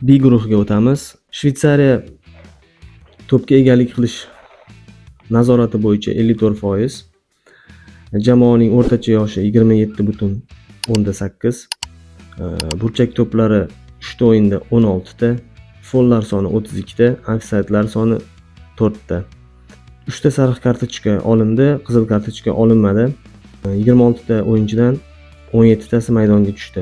B guruhiga o'tamiz. Shveysariya to'pga egalik qilish nazorati bo'yicha 54%. Jamoaning o'rtacha yoshi 27,8. Burchak to'plari 3 ta o'yinda 16 ta, follar soni 32 ta, ofsaydlar soni 4 ta. 3 ta sariq kartochka olindi, qizil kartochka olinmadi. 26 ta o'yinchidan 17 tasi maydonga tushdi.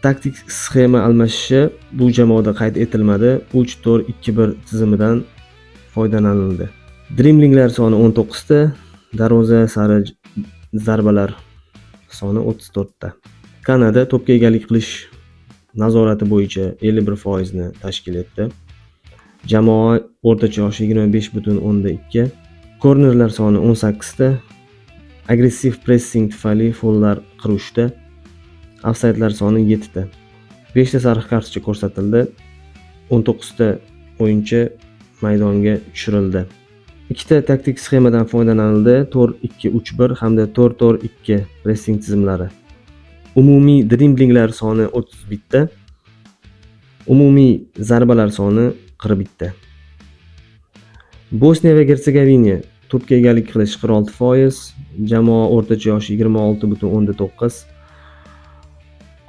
Taktik sxema almashishi bu jamoada qayd etilmadi. 3-4-2-1 tizimidan foydalanildi. Driblinglar soni 19 ta, darvoza sari zarbalar soni 34 ta. Kanada to'pga egalik qilish nazorati bo'yicha 51% ni tashkil etdi. Jamoa o'rtacha yoshi 25,2. Kornerlar soni 18 ta. Agressiv pressing tufayli follar 43 ta. Ofsaydlar soni 7 ta. 5 ta sariq kartochka ko'rsatildi. 19 ta o'yinchi maydonga tushirildi. 2 ta taktik sxemadan foydalanildi. 4-2-3-1 hamda 4-4-2 pressing tizimlari. Umumiy driblinglar soni 31 ta. Umumiy zarbalar soni 41 ta. Bosniya va Gersegovina to'pga egalik qilish 46%, jamoa o'rtacha yoshi 26,9.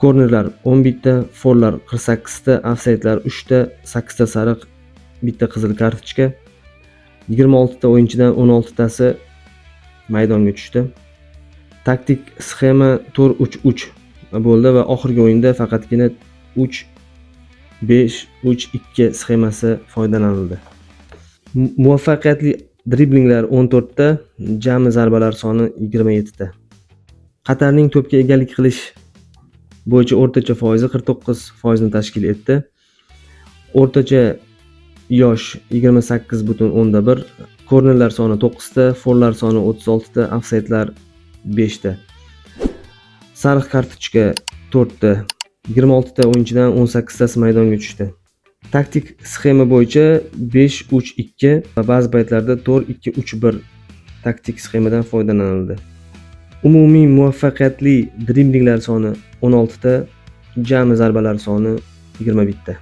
Kornerlar 11 ta, follar 48 ta, ofsaydlar 3 ta, 8 ta sariq, 1 ta qizil kartochka. 26 ta o'yinchidan 16 tasi maydonga tushdi. Taktik sxema 4-3-3 bo'ldi va oxirgi o'yinda faqatgina 3-5-3-2 sxemasi foydalanildi. Muvaffaqiyatli driblinglar 14 ta, jami zarbalar soni 27 ta. Qatarning to'pga egalik qilish bo'yicha o'rtacha foizi 49% ni tashkil etdi. O'rtacha yosh 28,1. Kornerlar soni 9 ta, follar soni 36 ta, ofsaydlar 5 ta. Sariq kartochka 4 ta. 26 ta o'yinchidan 18 tasi maydonga tushdi. Taktik sxema bo'yicha 5-3-2 va ba'zi paytlarda 4-2-3-1 taktik sxemadan foydalanildi. Umumiy muvaffaqiyatli driblinglar soni 16 ta, jami zarbalar soni 21 ta.